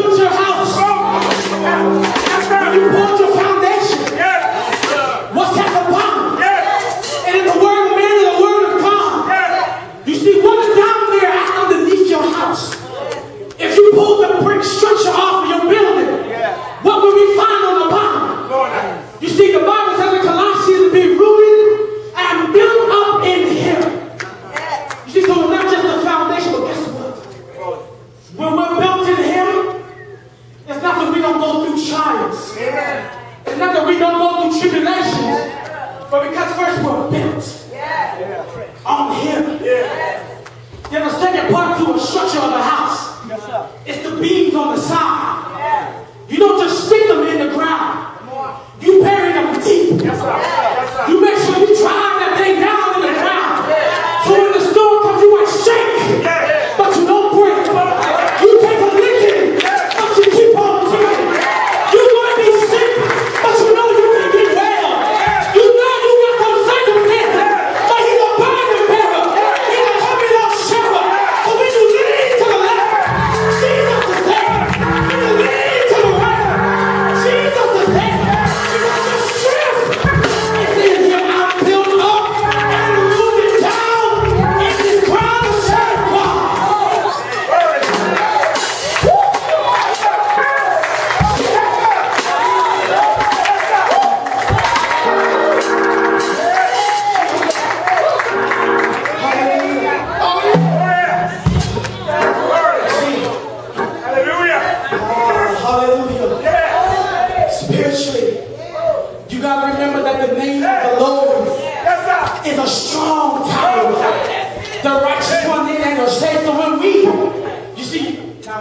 built your house, when you built your foundation, what's at the bottom? And in the word of man and the word of God, you see what's down there underneath your house. If you pull the brick structure off of your building, what will we find on the bottom? You see, the Bible says in Colossians, be rooted and built up in Him. You see, so it's not just the foundation, but guess what? When we're built in Him, it's not that we don't go through trials. It's not that we don't go through tribulations, but because first we're built on Him. Then the second part to a structure of a house is the beams on the side. You don't just stick them in the ground. You bury them deep. You make sure you drive that thing down in the ground. So when the storm comes, you might shake, but you don't break. You take a licking, but you keep on ticking. You might be sick, but you know you can get well. You know you got some circumstances, but He's a burden bearer. He's a heavy load sharer. So when you lean to the left, Jesus is there. When you lean to the right, Jesus is there.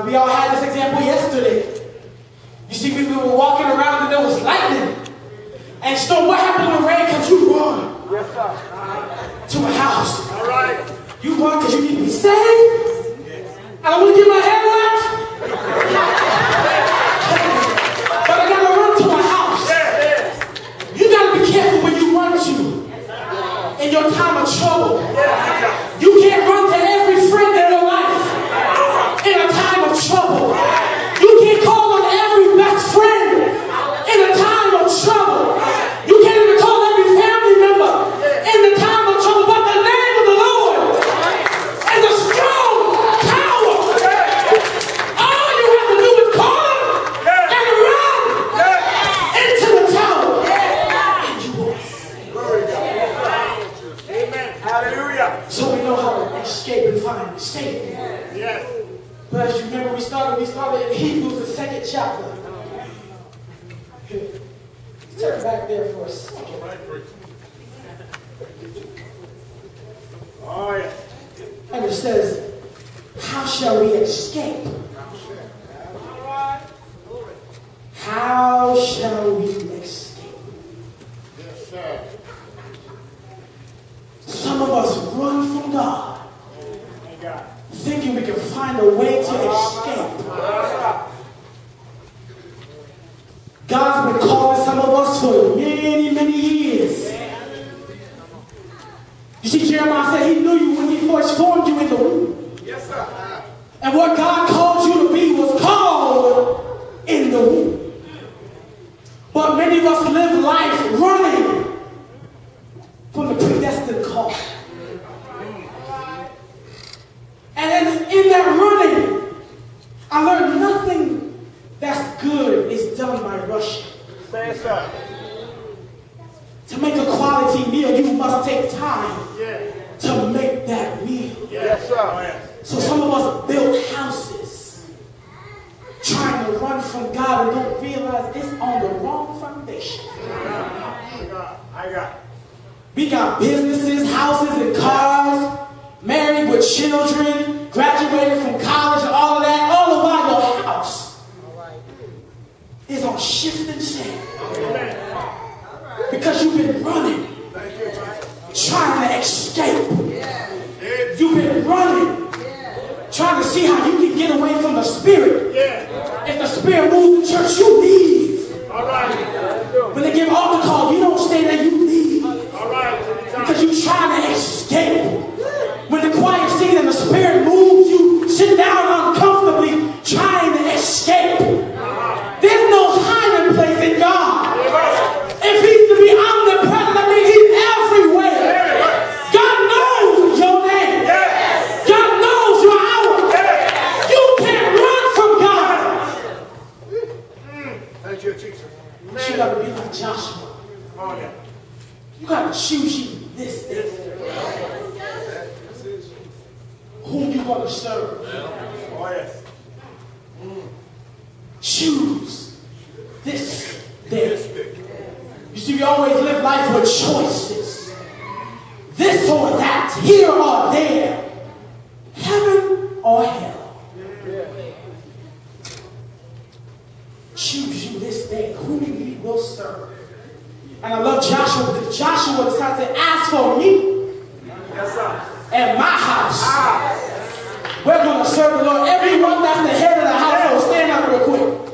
We all had this example yesterday. You see, we were walking around and there was lightning. And so what happened when rain comes? You run to a house. All right. You run because you need to be saved. I want to get my head wet. But I got to run to a house. You got to be careful when you run to in your time of trouble. You can't run to every friend in your life in a time of trouble. You can't call on every best friend in a time of trouble. You can't even call every family member in the time of trouble. But the name of the Lord is a strong tower. All you have to do is call Him and run into the tower. And you will save. Amen. Hallelujah. So we know how to escape and find safety. Yes. But as you remember, we started in Hebrews, the 2nd chapter. Let's turn back there for a second. Oh, yeah. And it says, how shall we escape? How shall we escape? Yes, sir. Some of us run from God, thinking we can find a way to escape. God's been calling some of us for many, many years. You see, Jeremiah said He knew you when He first formed you in the womb. Yes, sir. And what God called you to be was called in the womb. But many of us live life running from the predestined call. And in that running, I learned nothing that's good is done by rushing. Say it, sir. To make a quality meal, you must take time to make that meal. Yes, sir. So some of us build houses trying to run from God and don't realize it's on the wrong foundation. I got. We got businesses, houses, and cars. Married with children, graduated from college, and all of that, all the while your house is on shifting sand. Because you've been running, trying to escape. You've been running, trying to see how you can get away from the Spirit. If the Spirit moves the church, you leave. When they give altar call, you don't stay there, you leave. Because you're trying to escape. When the choir sings and the Spirit moves, you sit down uncomfortably, trying to escape. escape. There's no hiding place in God. If he's to be omnipresent, that means he's everywhere. God knows your name. God knows your hour. You can't run from God. Thank you, Jesus. But you got to be like Joshua. You got to choose you this day. Whom you going to serve. Oh, yes. Choose this day. You see, we always live life with choices. This or that, here or there, heaven or hell. Choose you this day whom you will serve. And I love Joshua because Joshua decided to ask for me and my house. We're going to serve the Lord. Everyone that's the head of the household, stand up real quick.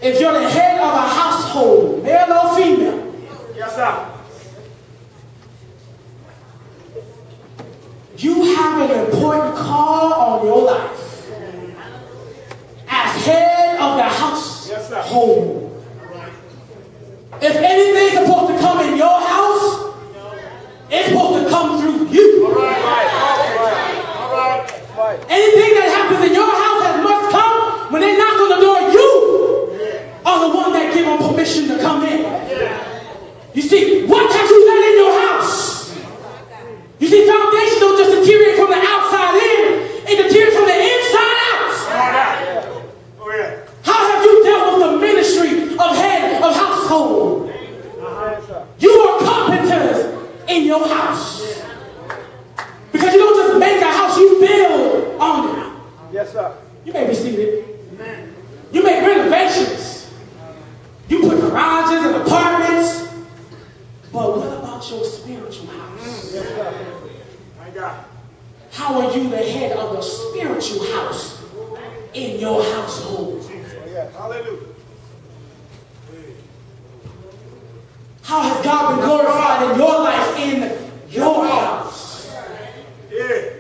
If you're the head of a household, male or female, you have an important call on your life. As head of the household. If anything's supposed to come in your house, it's supposed to come through you. Anything that happens in your house that must come when they knock on the door, you are the one that give them permission to come in. You see, what have you let in your house? You see, foundation don't just deteriorate from the outside in, it deteriorates from the inside out. How have you dealt with the ministry of head of household? You are carpenters in your house. Because you don't just make a house, you build on it. Yes, sir. You may be seated. You make renovations. You put garages and apartments. But what about your spiritual house? Yes, sir. My God. How are you the head of the spiritual house in your household? Yes. Hallelujah. How has God been glorified in your life in your house? Yeah.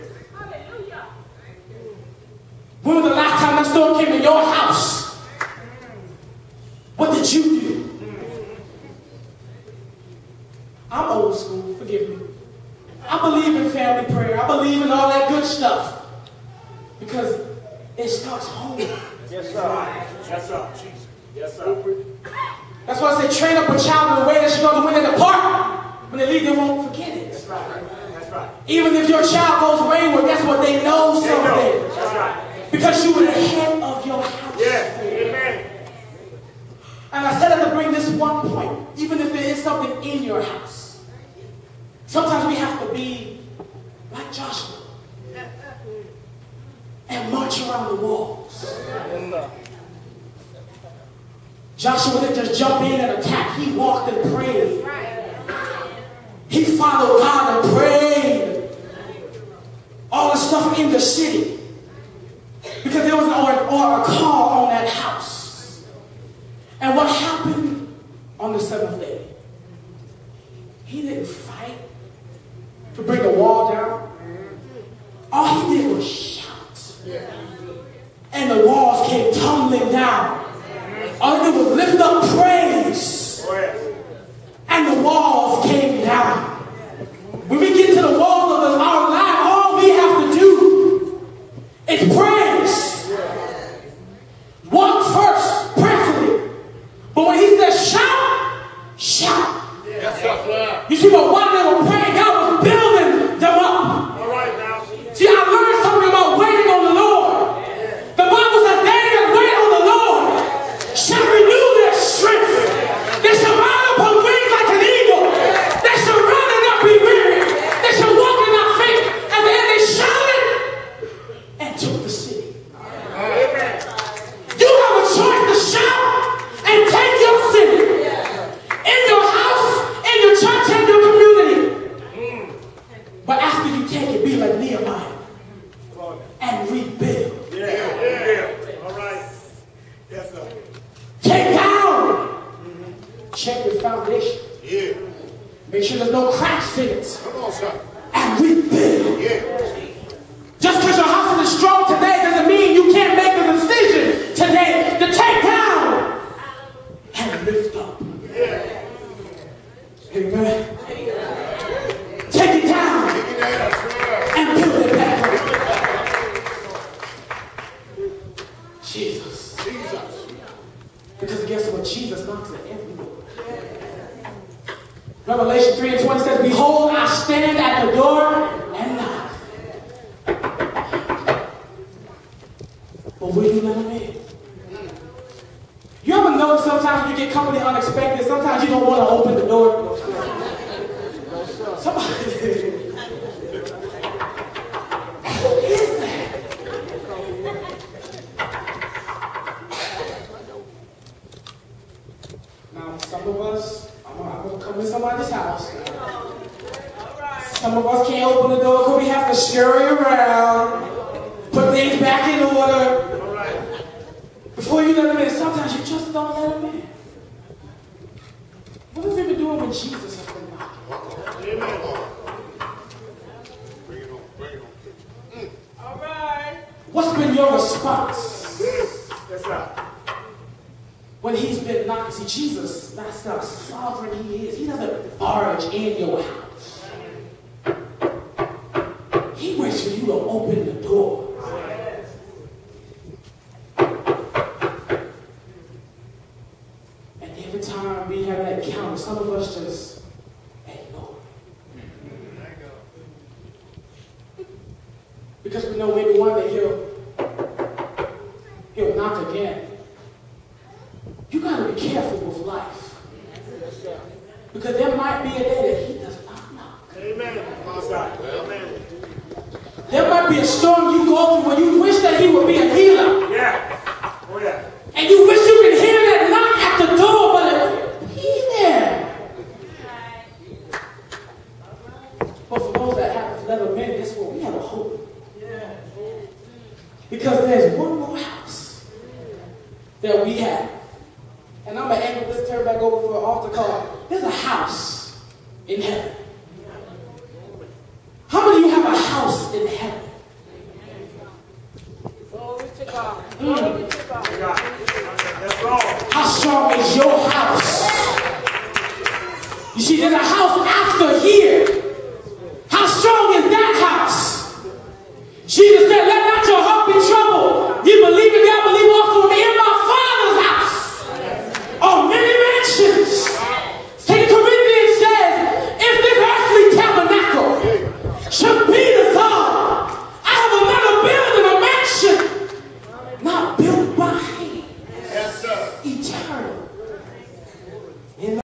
When was the last time that storm came in your house? What did you do? I'm old school, forgive me. I believe in family prayer. I believe in all that good stuff. Because it starts home. Yes, sir. Yes, sir. Jesus. Yes, sir. That's why I say train up a child in the way they should go to when they depart. When they leave, they won't forget it. That's right. That's right. Even if your child goes wayward, that's what they know someday. That's right. Because you were the head of your house. Yeah. Amen. And I said it to bring this one point. Even if there is something in your house, sometimes we have to be like Joshua and march around the walls. Joshua didn't just jump in and attack. He walked and prayed. He followed God and prayed. All the stuff in the city. Because there was a call on that house. And what happened on the seventh day? He didn't fight to bring the wall down. All he did was shout. And the walls came tumbling down. All he did was lift up praise. And the walls came down. When we get to the walls of our life, all we have to do is praise. Walk first, prayerfully. But when he says shout, shout. You see, but while they were praying, God was building them up. All right now. See, I learned something about waiting on the Lord. The Bible says they that wait on the Lord shall renew their strength. They shall mount up on wings like an eagle. They shall run and not be weary. They shall walk and not faint. And then they shouted and took the city. You have a choice to shout and take your city. In your house, in your church, in your community. But after you take it, be like Nehemiah and rebuild. Yeah. All right. Yes, sir. Take down. Check your foundation. Yeah. Make sure there's no cracks in it. Come on, sir. And rebuild. Yeah. Just because your house is strong today doesn't mean you can't make a decision Because guess what? Jesus knocks at every door. Revelation 3:20 says, behold, I stand at the door and knock. But will you let him in? You ever know sometimes when you get company unexpected, sometimes you don't want to open the door? Somebody... Who is that? Now, some of us, I'm going to come in somebody's house. Some of us can't open the door because we have to scurry around, put things back in order. Before you let them in, sometimes you just don't let them in. What have you been doing when Jesus has been knocking? Amen. Bring it on. Bring it on. All right. What's been your response? Yes, sir. When he's been knocking? See, Jesus, that's how sovereign he is. He doesn't barge in your house. He waits for you to open the door. We have that counter. Some of us just ignore it. Because we know maybe one day he'll knock again. You got to be careful with life. Because there might be a day that he does not knock. Amen. Amen. There might be a storm you go through where you wish that he would be a healer. Yeah. Oh, yeah. And you wish you could hear that knock at the door, but he's there. But for those that have to let him in, guess what? We have a hope. Because there's one more house that we have. And I'm going to angle this turn back over for an altar call. There's a house in heaven. How many of you have a house in heaven? Glory to God. Glory to God. That's wrong. How strong is your house? You see, there's a house after here.